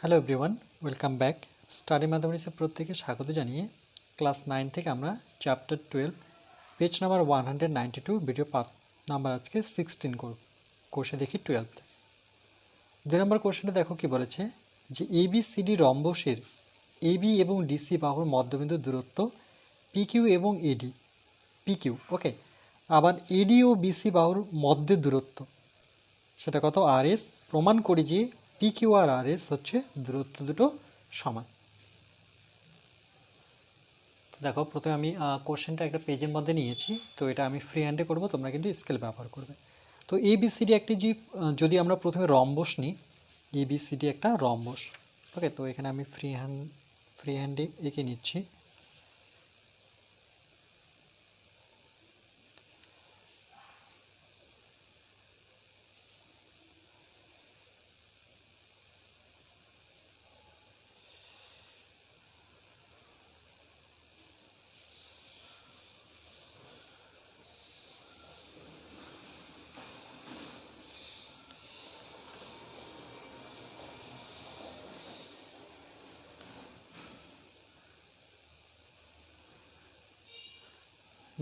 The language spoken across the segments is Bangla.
Hello everyone, welcome back. Study ম্যাথমেটিক্সের প্রত্যেকে স্বাগত জানিয়ে ক্লাস 9 থেকে আমরা chapter 12 page number 192 video part number আজকে 16 করব। কোষে দেখি 12। 2 নম্বর কোশ্চেনটা দেখো কি বলেছে যে এবিসিডি রম্বসের এবি এবং ডিসি বাহুর মধ্যবিন্দু দূরত্ব পিকিউ এবং এডি। পিকিউ ওকে, আবার এডি ও বিসি বাহুর মধ্যে দূরত্ব সেটা কত আর এস। প্রমাণ করি যে পিকিউ আর আর এস হচ্ছে দূরত্ব দুটো সমান। দেখো প্রথমে আমি কোশ্চেনটা একটা পেজের মধ্যে নিয়েছি, তো এটা আমি ফ্রি হ্যান্ডে করবো, তোমরা কিন্তু স্কেল ব্যবহার করবে। তো এবিসিডি একটি যদি আমরা প্রথমে রম্বস নিই, এবিসিডি একটা রম্বস ওকে। তো এখানে আমি ফ্রি হ্যান্ডে এঁকে নিচ্ছি।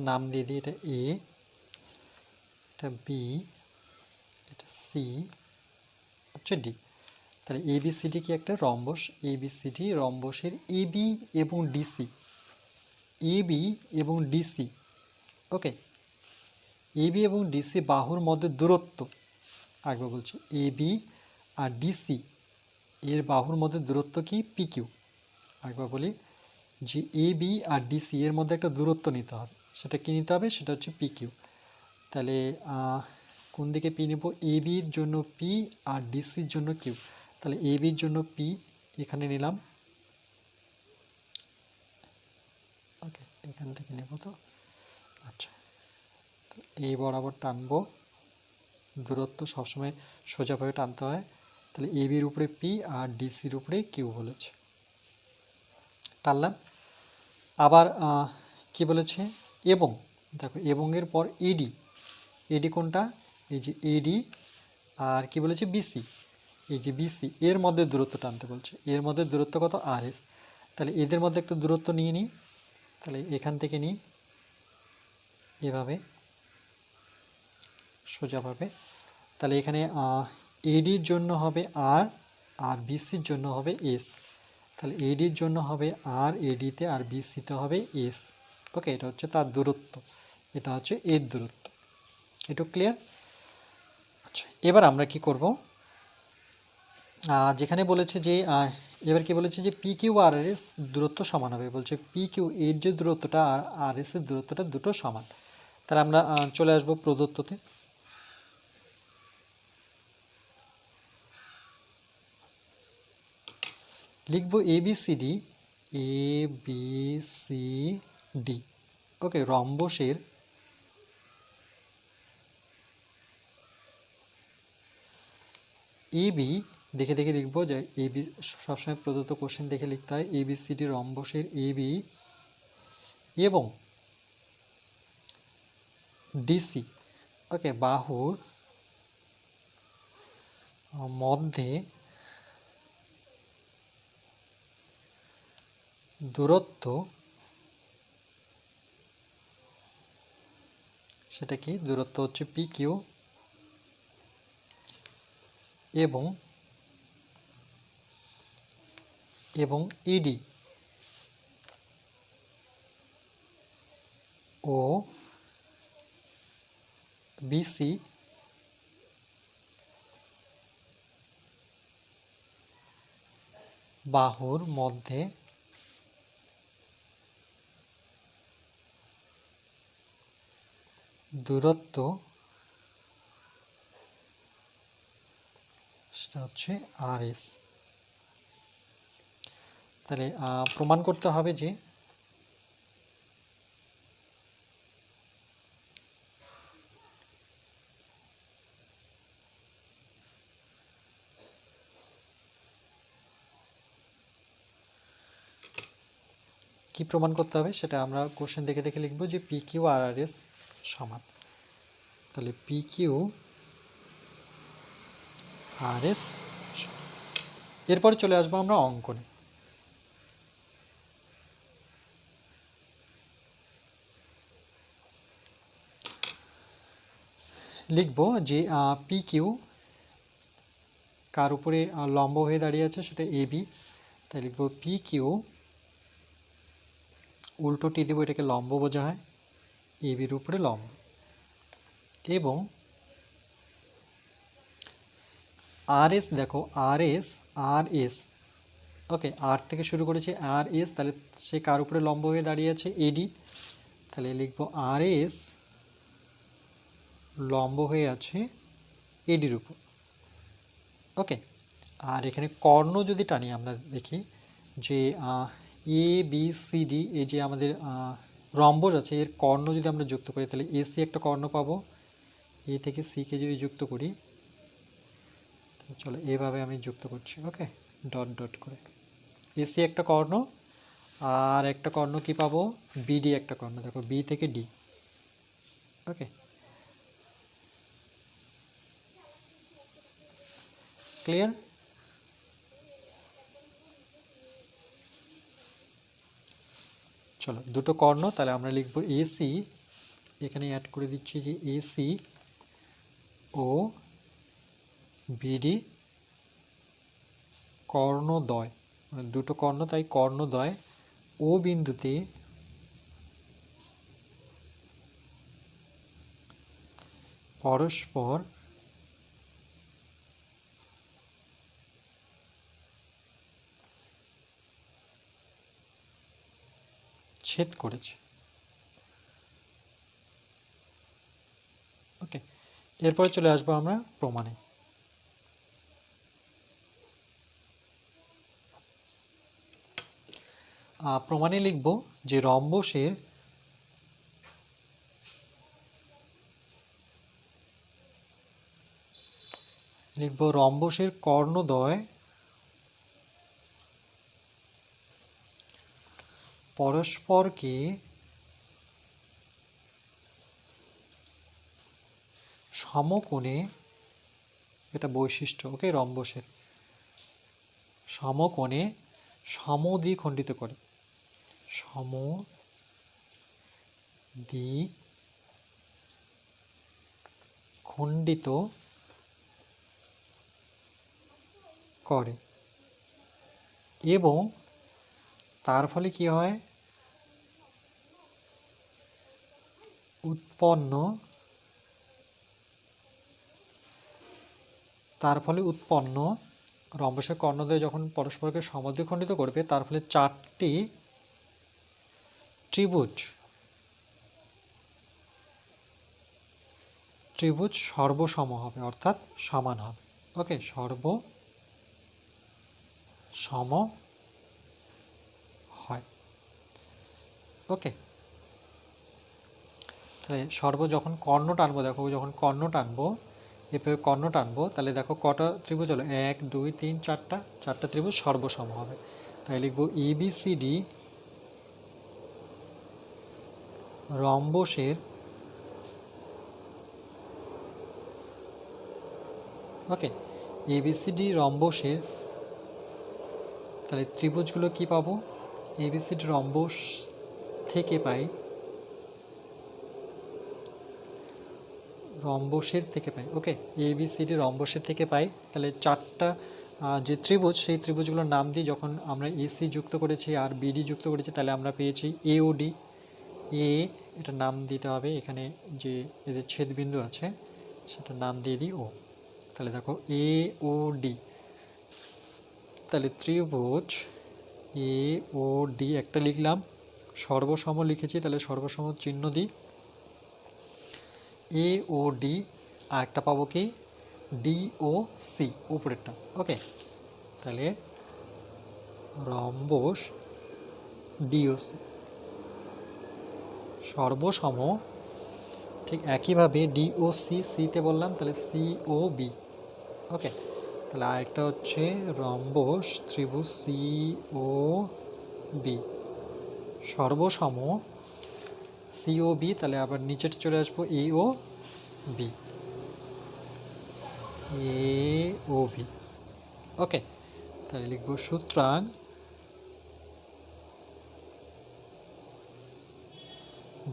নাম দিয়ে দিই, এটা এ, এটা বি, এটা সি, হচ্ছে ডি। তাহলে এবিসিডি কি একটা রম্বস, এবিসিডি রম্বসের এবি এবং ডিসি, এবি এবং ডিসি ওকে, এবি এবং ডিসি বাহুর মধ্যে দূরত্ব, আগে বলছি এবি আর ডিসি এর বাহুর মধ্যে দূরত্ব কি পিকিউ। একবার বলি যে এবি আর ডিসি এর মধ্যে একটা দূরত্ব নিতে হবে, সেটা কি নিতে হবে, সেটা হচ্ছে পিকিউ। তাহলে কোন দিকে পি নেব, এবির জন্য পি আর ডিসির জন্য কিউ। তাহলে এবির জন্য পি এখানে নিলাম ওকে, এখান থেকে নেব। তো আচ্ছা, এই বরাবর টানবো, দূরত্ব সবসময় সোজাভাবে টানতে হয়। তাহলে এবির উপরে পি আর ডিসির উপরে কিউ বলেছে, টানলাম। আবার কি বলেছে, এবং দেখো এবং এর পর এডি, এডি কোনটা, এই যে এডি, আর কি বলেছে বিসি, এই যে বিসি এর মধ্যে দূরত্ব টানতে বলছে, এর মধ্যে দূরত্ব কত আর এস। তাহলে এদের মধ্যে একটা দূরত্ব নিয়ে নিই, তাহলে এখান থেকে নিই এভাবে সোজাভাবে। তাহলে এখানে এডির জন্য হবে আর, আর বিসির জন্য হবে এস। তাহলে এডির জন্য হবে আর এডিতে, আর বিসিতে হবে এস ওকে। এটা হচ্ছে তার দূরত্ব, এটা হচ্ছে এর দূরত্ব। এটা ক্লিয়ার? আচ্ছা, এবার আমরা কি করব, যেখানে বলেছে যে এবার কি বলেছে যে পি কিউ আর এস দূরত্ব সমান হবে, বলছে পি কিউ এর যে দূরত্বটা আর আর এস এর দূরত্বটা দুটো সমান। তাহলে আমরা চলে আসবো প্রদত্ততে। লিখব ABCD, A B C D okay, রম্বসের এবি, দেখে দেখে লিখবো যে এবি সবসময় প্রদত্ত কোশ্চেন দেখে লিখতে হয়। এবিসিডি রম্বসের এবি এবং ডিসি ওকে বাহুর মধ্যে দূরত্ব, সেটা কি দূরত্ব হচ্ছে পি কিউ, এবং এবং ইডি ও বিসি বাহুর মধ্যে দূরত্ব, সেটা হচ্ছে আর এস। তাহলে প্রমাণ করতে হবে যে কি প্রমাণ করতে হবে, সেটা আমরা কোশ্চেন দেখে দেখে লিখবো যে পি কিউ আর আর এস সমান। তাহলে পি কিউ আর এস, এরপরে চলে আসবো আমরা অঙ্কনে। লিখবো যে পি কিউ কার উপরে লম্ব হয়ে দাঁড়িয়ে আছে, সেটা এ বি। তাই লিখবো পি কিউ, উল্টো টি দেবো, এটাকে লম্ব বোঝায়, এ বির উপরে লম্ব। এবং আর এস, দেখো আর এস, ওকে, আর থেকে শুরু করেছি আর এস, তাহলে সে কার উপরে লম্ব হয়ে দাঁড়িয়ে আছে, এডি। তাহলে লিখবো আর এস লম্ব হয়ে আছে এডির উপর। ওকে, আর এখানে কর্ণ যদি টানি আমরা দেখি যে এ বি সি ডি, এই যে আমাদের রম্বস আছে, এর কর্ণ যদি আমরা যুক্ত করি তাহলে এসি একটা কর্ণ পাবো। এ থেকে সিকে যদি যুক্ত করি, তাহলে চলো এভাবে আমি যুক্ত করছি, ওকে, ডট ডট করে। এসি একটা কর্ণ, আর একটা কর্ণ কি পাবো, বিডি একটা কর্ণ, দেখো বি থেকে ডি। ওকে, ক্লিয়ার? চলো দুটো কর্ণ, তাহলে আমরা লিখব এসি, এখানে অ্যাড করে দিচ্ছি যে এসি ও বিডি কর্ণদ্বয়, মানে দুটো কর্ণ, তাই কর্ণদ্বয় ও বিন্দুতে পরস্পর ছেদ করেছে। ওকে, এরপরে চলে আসবো আমরা প্রমাণে। প্রমাণে লিখব যে রম্বসের কর্ণদ্বয় পরস্পরকে সমকোণে, এটা বৈশিষ্ট্য, ওকে, রম্বসের সমকোণে সমদ্বিখণ্ডিত করে, সমদ্বিখণ্ডিত করে, এবং তার ফলে কি হয়, উৎপন্ন রম্বসের কর্ণদ্বয় যখন পরস্পরকে সমদ্বিখণ্ডিত করবে, তার ফলে চারটি ত্রিভুজ সর্বসম হবে, অর্থাৎ সমান হবে। ওকে, সর্বসম হয়। ওকে, তাহলে যখন কর্ণ টানবো, দেখো যখন কর্ণ টানবো, এভাবে কর্ণ টানবো, তাহলে দেখো কটা ত্রিভুজ হলো, 1 2 3 চারটা ত্রিভুজ সর্বসম হবে। তাই লিখবো এবিসিডি রম্বসের, ওকে, এবিসিডি রম্বসের, তাহলে ত্রিভুজগুলো কি পাবো, এবিসিডি রম্বস থেকে পাই, ওকে, এবিসিডি রম্বসের থেকে পাই। তাহলে চারটা যে ত্রিভুজ, সেই ত্রিভুজগুলোর নাম দিই, যখন আমরা এসি যুক্ত করেছি আর বিডি যুক্ত করেছি, তাহলে আমরা পেয়েছি এওডি। এটার নাম দিতে হবে, এখানে যে এদের ছেদবিন্দু আছে সেটার নাম দিয়ে দিই ও। তাহলে দেখো এওডি, তাহলে ত্রিভুজ এওডি একটা লিখলাম, সর্বসম লিখেছি, তাহলে সর্বসম চিহ্ন দিই, এওডি, আর একটা পাবো কি, ডিওসি উপরেরটা। ওকে, তাহলে রম্বস ডিওসি সর্বসম, ঠিক একইভাবে ডিওসি সিতে বললাম, তাহলে সিওবি। ওকে, তাহলে আরেকটা হচ্ছে রম্বস ত্রিভুজ সিওবি সর্বসম সিওবি, তাহলে আবার নিচেটা চলে আসবো এওবি। ওকে, তাহলে লিখবো সুতরাং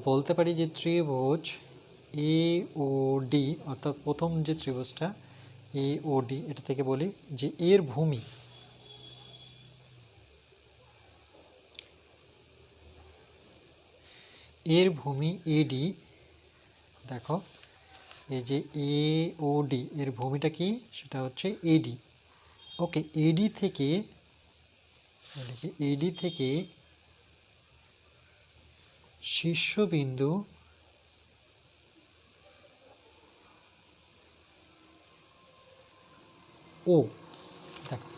বলতে পারি যে ত্রিভুজ এ ও ডি, অর্থাৎ প্রথম যে ত্রিভুজটা এ ও ডি, এটা থেকে বলি যে এর ভূমি এডি, দেখো এই যে এ ও ডি এর ভূমিটা কি, সেটা হচ্ছে এডি। ওকে, এডি থেকে শীর্ষবিন্দু ও, দেখো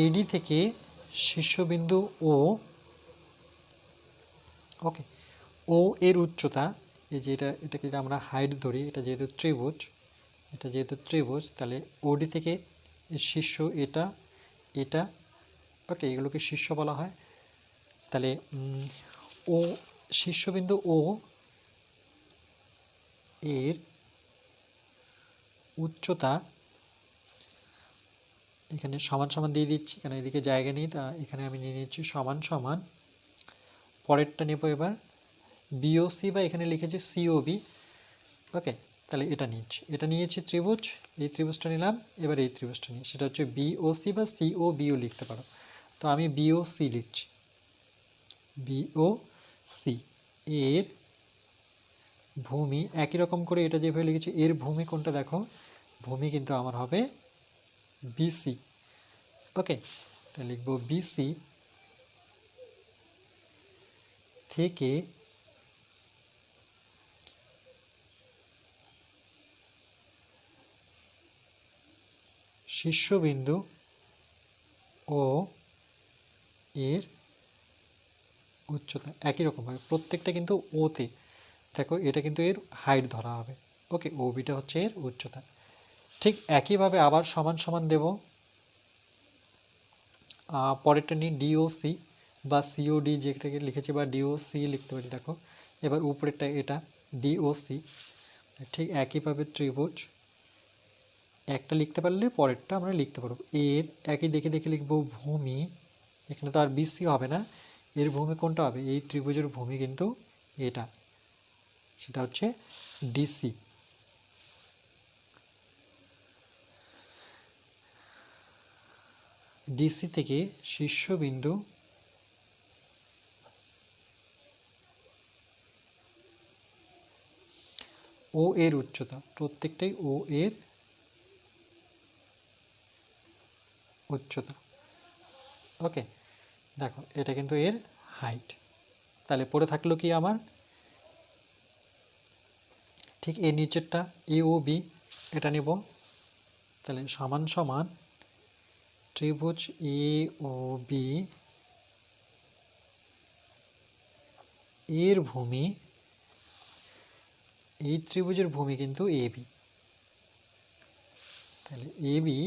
এডি থেকে শীর্ষবিন্দু ও, ওকে, ও এর উচ্চতা, এই যে এটাকে যদি আমরা হাইট ধরি, এটা যেহেতু ত্রিভুজ, তাহলে ওডি থেকে শীর্ষ এটা, ওকে, এগুলোকে শীর্ষ বলা হয়। তাহলে ও শীর্ষবিন্দু ও এর উচ্চতা, এখানে সমান সমান দিয়ে দিচ্ছি, কারণ এদিকে জায়গা নেই, তা এখানে আমি নিয়ে নিচ্ছি সমান সমান। পরেরটা নেব এবার বিওসি, বা এখানে লিখেছি সিওবি। ওকে, তাহলে এটা নিয়েছি ত্রিভুজ, এই ত্রিভুজটা নিলাম। এবার এই ত্রিভুজটা নিই, সেটা হচ্ছে বিওসি বা সিওবিও লিখতে পারো। তো আমি বিওসি লিখছি, বিওসি এর ভূমি, একই রকম করে এটা যেভাবে লিখেছি, এর ভূমি কোনটা, দেখো ভূমি কিন্তু আমার হবে বিসি। ওকে, তাহলে লিখবো বিসি থেকে শীর্ষবিন্দু ও এর উচ্চতা, একই রকমভাবে প্রত্যেকটা কিন্তু ওতে, দেখো এটা কিন্তু এর হাইট ধরা হবে। ওকে, ওবিটা হচ্ছে এর উচ্চতা। ঠিক একইভাবে আবার সমান সমান দেব। পরেরটা নিই ডিওসি বা সিওডি, যেটাকে লিখেছি, বা ডিওসি লিখতে পারি। দেখো এবার উপরেরটা এটা ডিওসি, ঠিক একইভাবে ত্রিভুজ, একটা লিখতে পারলে পরেরটা আমরা লিখতে পারবো। এর একই দেখে দেখে লিখবো ভূমি, এখানে তো আর বিসি হবে না, এর ভূমি কোনটা হবে, এই ত্রিভুজের ভূমি কিন্তু এটা, সেটা হচ্ছে ডিসি। ডিসি থেকে শীর্ষবিন্দু ও এর উচ্চতা, প্রত্যেকটাই ও এর উচ্চতা। ওকে, দেখো এটা কিন্তু এর হাইট। তাহলে পড়ে থাকলো কি আমার, ঠিক এর নিচেরটা এ ও বি, এটা নেব। তাহলে সমান সমান ত্রিভুজ এ ও বি এর ভূমি, এই ত্রিভুজের ভূমি কিন্তু এ বি। তাহলে এ বি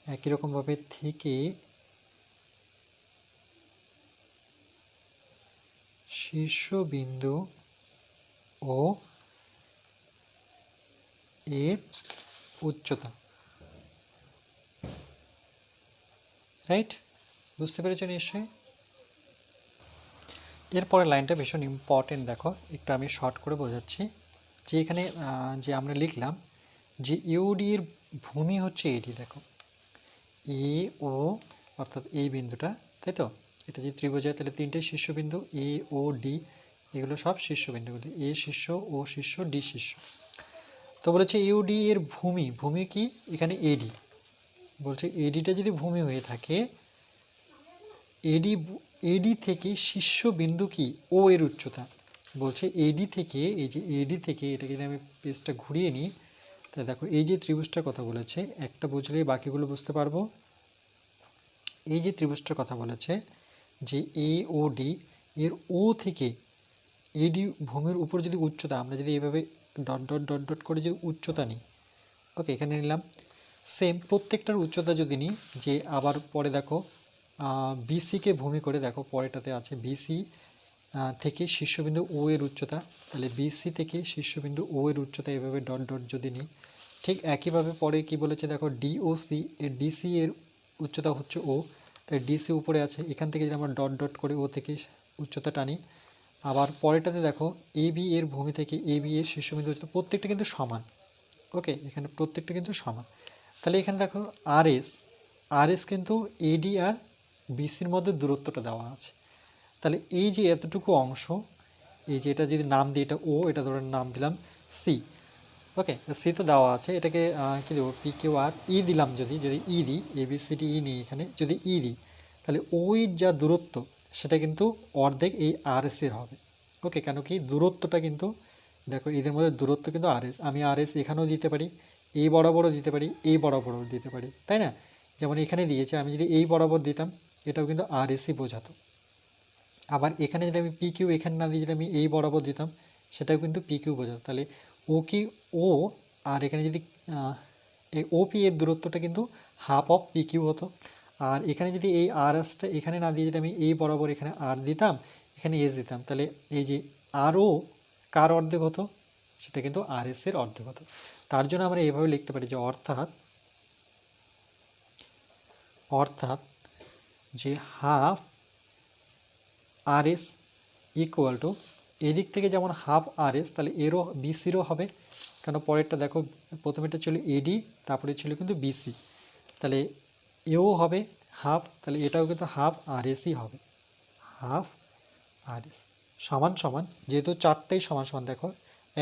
একই রকমভাবে থেকে শীর্ষবিন্দু ও এর উচ্চতা। রাইট, বুঝতে পেরেছো নিশ্চয়ই। এরপরে লাইনটা ভীষণ ইম্পর্টেন্ট, দেখো একটু আমি শর্ট করে বোঝাচ্ছি। যে এখানে যে আমরা লিখলাম যে ইউডি এর ভূমি হচ্ছে এডি, দেখো এ ও, অর্থাৎ এই বিন্দুটা, তাই তো, এটা যে ত্রিভুজ হয় তাহলে তিনটে শীর্ষবিন্দু এ ও ডি, এগুলো সব শীর্ষবিন্দুগুলি, এ শীর্ষ, ও শীর্ষ, ডি শীর্ষ। তো বলেছে ইউডি এর ভূমি কি, এখানে এডি, বলছে এডিটা যদি ভূমি হয়ে থাকে, এডি থেকে শীর্ষবিন্দু কি ও এর উচ্চতা, বলছে এডি থেকে, এই যে এডি থেকে, এটাকে যদি আমি পেজটা ঘুরিয়ে নিই, তাহলে দেখো এই যে ত্রিভুজটার কথা বলেছে, একটা বুঝলেই বাকিগুলো বুঝতে পারবো। এই যে ত্রিভুজটার কথা বলেছে যে এ ও ডি, এর ও থেকে এডি ভূমির উপর যদি উচ্চতা, আমরা যদি এইভাবে ডট ডট ডট ডট করে যদি উচ্চতা নিই, ওকে এখানে নিলাম, সেম প্রত্যেকটার উচ্চতা যদি নিই, যে আবার পরে দেখো বিসিকে ভূমি করে, দেখো পরেটাতে আছে বিসি থেকে শীর্ষবিন্দু ও এর উচ্চতা, তাহলে বিসি থেকে শীর্ষবিন্দু ও এর উচ্চতা এভাবে ডট ডট যদি নিই, ঠিক একইভাবে পরে কি বলেছে দেখো ডিওসি, এর ডিসি এর উচ্চতা হচ্ছে ও, তাই ডিসি উপরে আছে, এখান থেকে যদি আমরা ডট ডট করে ও থেকে উচ্চতা টানি। আবার পরেরটাতে দেখো এবি এর ভূমি থেকে এবি এর শীর্ষবিন্দু উচ্চতা প্রত্যেকটা কিন্তু সমান। ওকে, এখানে প্রত্যেকটা কিন্তু সমান। তাহলে এখানে দেখো আর এস কিন্তু এডি আর বিসির মধ্যে দূরত্বটা দেওয়া আছে। তাহলে এই যে এতটুকু অংশ, এই যে এটা যদি নাম দিই, এটা ও, এটা ধরে নাম দিলাম সি। ওকে, সি তো দেওয়া আছে, এটাকে কী দেবো, পি কিউ আর ই দিলাম। যদি ই দিই, এ বি সি ডি ই নিই, এখানে যদি ই দিই তাহলে ওই যা দূরত্ব সেটা কিন্তু অর্ধেক এই আর এস এর হবে। ওকে, কেন কি দূরত্বটা কিন্তু দেখো এদের মধ্যে দূরত্ব কিন্তু আর এস, আমি আর এস এখানেও দিতে পারি, এই বরাবরও দিতে পারি, এই বরাবরও দিতে পারি, তাই না? যেমন এখানে দিয়েছে, আমি যদি এই বরাবর দিতাম এটাও কিন্তু আর এসই বোঝাতো। আবার এখানে যদি আমি পি কিউ এখানে না দিয়ে যদি আমি এই বরাবর দিতাম সেটাও কিন্তু পি কিউ বোঝাতো। তাহলে ও কি ও, আর এখানে যদি এই ওপি এর দূরত্বটা কিন্তু হাফ অফ পি কিউ হতো। আর এখানে যদি এই আর এসটা এখানে না দিয়ে যদি আমি এই বরাবর এখানে আর দিতাম, এখানে এস দিতাম, তাহলে এই যে আরও কার অর্ধেক হতো, সেটা কিন্তু আর এস এর অর্ধেক হতো। তার জন্য আমরা এইভাবে লিখতে পারি যে অর্থাৎ যে half R S equal to, এদিক থেকে যেমন হাফ আর এস, তাহলে এরও বিসিরও হবে, কেন পরেরটা দেখো প্রথমেটা ছিল এডি, তারপরে ছিল কিন্তু বিসি, তাহলে এও হবে হাফ, তাহলে এটাও কিন্তু হাফ আর এসই হবে, হাফ আর এস সমান সমান, যেহেতু চারটাই সমান সমান, দেখো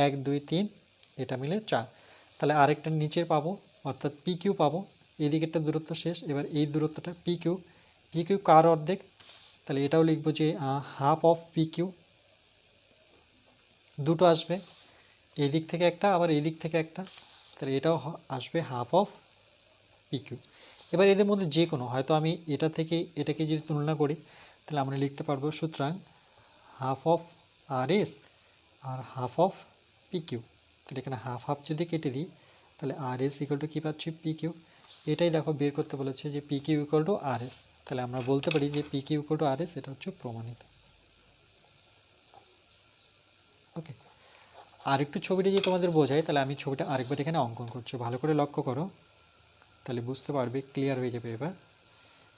1 2 3 এটা মিলে 4, তাহলে আরেকটা নিচে পাবো, অর্থাৎ পি কিউ পাবো, এদিকেরটা দূরত্ব শেষ, এবার এই দূরত্বটা পি কিউ, পি কিউ কার অর্ধেক, তাহলে এটাও লিখবো যে হাফ অফ পি কিউ, দুটো আসবে, এই দিক থেকে একটা আবার এই দিক থেকে একটা, তাহলে এটাও আসবে হাফ অফ পি কিউ। এবার এদের মধ্যে যে কোনো, হয়তো আমি এটা থেকে এটাকে যদি তুলনা করি তাহলে আমরা লিখতে পারবো, সুতরাং হাফ অফ আর এস আর হাফ অফ পি কিউ, তাহলে এখানে হাফ হাফ যদি কেটে দিই তাহলে আর এস ইকুয়াল টু কী পাচ্ছি, পি কিউ। এটাই দেখো বের করতে বলেছে যে P Q equal to R S, তাহলে আমরা বলতে পারি যে P Q equal to R S, এটা হচ্ছে প্রমাণিত। ওকে, আর একটু ছবিটা যদি তোমাদের বোঝায় তাহলে আমি ছবিটা আরেকবার এখানে অঙ্কন করছি, ভালো করে লক্ষ্য করো, তাহলে বুঝতে পারবে, ক্লিয়ার হয়ে যাবে। এবার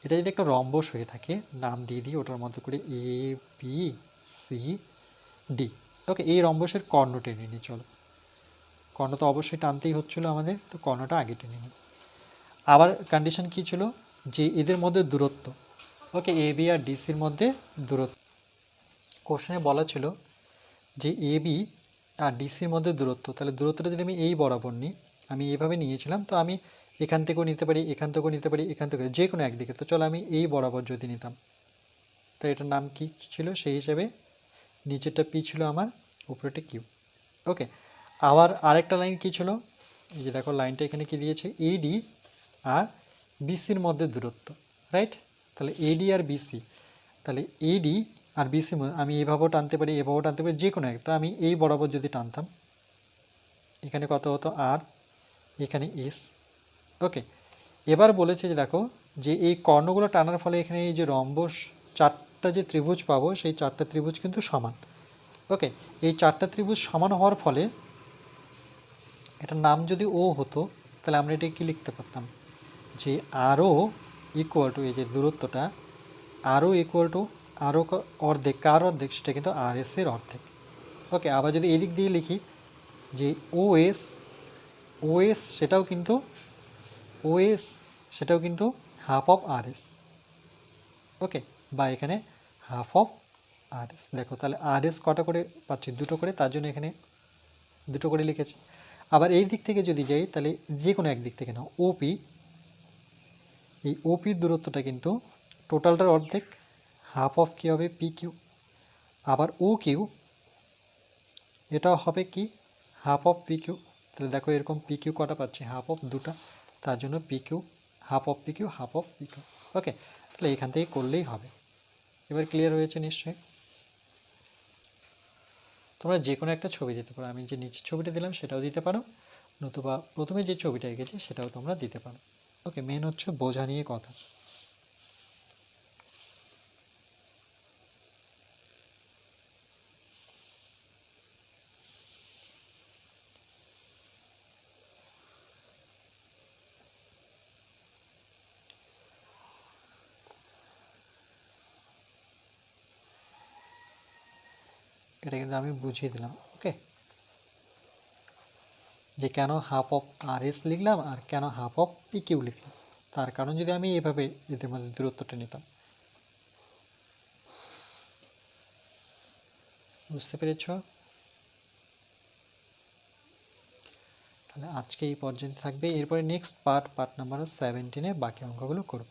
এটা যদি একটা রম্বস হয়ে থাকে, নাম দিয়ে দিই ওটার মধ্যে করে এ বি সি ডি। ওকে, এই রম্বসের কর্ণ টেনে নিই, চলো, কর্ণ তো অবশ্যই টানতেই হচ্ছিলো আমাদের, তো কর্ণটা আগে টেনে নিই। আবার কন্ডিশন কী ছিল, যে এদের মধ্যে দূরত্ব, ওকে, এ বি আর ডিসির মধ্যে দূরত্ব, কোশ্চেনে বলা ছিল যে এ বি আর ডিসির মধ্যে দূরত্ব, তাহলে দূরত্বটা যদি আমি এই বরাবর নিই, আমি এইভাবে নিয়েছিলাম, তো আমি এখান থেকেও নিতে পারি, এখান থেকেও নিতে পারি, এখান থেকে যে কোনো একদিকে, তো চলো আমি এই বরাবর যদি নিতাম, তো এটার নাম কি ছিল, সেই হিসেবে নিচেরটা পি ছিল আমার, উপরেটা কিউ। ওকে, আবার আরেকটা লাইন কি ছিল, এই যে দেখো লাইনটা এখানে কি দিয়েছে, এডি আর বিসির মধ্যে দূরত্ব, রাইট? তাহলে এডি আর বিসি, তাহলে এডি আর বিসি আমি এভাবেও টানতে পারি, এভাবেও টানতে পারি, যে কোনো একটা, আমি এই বরাবর যদি টানতাম, এখানে কত হতো আর, এখানে এস। ওকে, এবার বলেছে যে দেখো, যে এই কর্ণগুলো টানার ফলে এখানে এই যে রম্বস চারটা যে ত্রিভুজ পাবো, সেই চারটা ত্রিভুজ কিন্তু সমান। ওকে, এই চারটা ত্রিভুজ সমান হওয়ার ফলে এটার নাম যদি ও হতো, তাহলে আমরা এটা কি লিখতে পারতাম, যে আরও ইকুয়াল টু, এই যে দূরত্বটা আরও ইকুয়াল টু আরও অর্ধেক, কার অর্ধেক, সেটা কিন্তু আর এস এর অর্ধেক। ওকে, আবার যদি এদিক দিয়ে লিখি যে ওএস সেটাও কিন্তু হাফ অফ আর এস। ওকে, বা এখানে হাফ অফ আর এস, দেখো তাহলে আর এস কটা করে পাচ্ছি, দুটো করে, তার জন্য এখানে দুটো করে লিখেছি। আবার এই দিক থেকে যদি যাই তাহলে যে কোনো একদিক থেকে নাও, ওপি, এই ওপির দূরত্বটা কিন্তু টোটালটার অর্ধেক, হাফ অফ কী হবে, পি কিউ। আবার ও কিউ, এটাও হবে কি, হাফ অফ পি কিউ। তাহলে দেখো এরকম পি কিউ কটা পাচ্ছি, হাফ অফ দুটা, তার জন্য P Q, half of P Q, half of P Q. Okay, তাহলে এখান থেকে করলেই হবে। এবার ক্লিয়ার হয়েছে নিশ্চয়ই? তোমরা যে কোনো একটা ছবি দিতে পারো, আমি যে নিচের ছবিটা দিলাম সেটাও দিতে পারো, নতুবা প্রথমে যে ছবিটা এঁকেছি সেটাও তোমরা দিতে পারো। ওকে, মেন হচ্ছে বোঝা নিয়ে কথা। এটা কিন্তু আমি বুঝিয়ে দিলাম। ওকে, যে কেন হাফ অফ আর এস লিখলাম আর কেন হাফ অফ পি কিউ লিখলাম, তার কারণ যদি আমি এভাবে এদের মধ্যে দূরত্বটা নিতাম। বুঝতে পেরেছ? তাহলে আজকে এই পর্যন্ত থাকবে। এরপরে নেক্সট পার্ট নাম্বার 17 বাকি অঙ্কগুলো করব।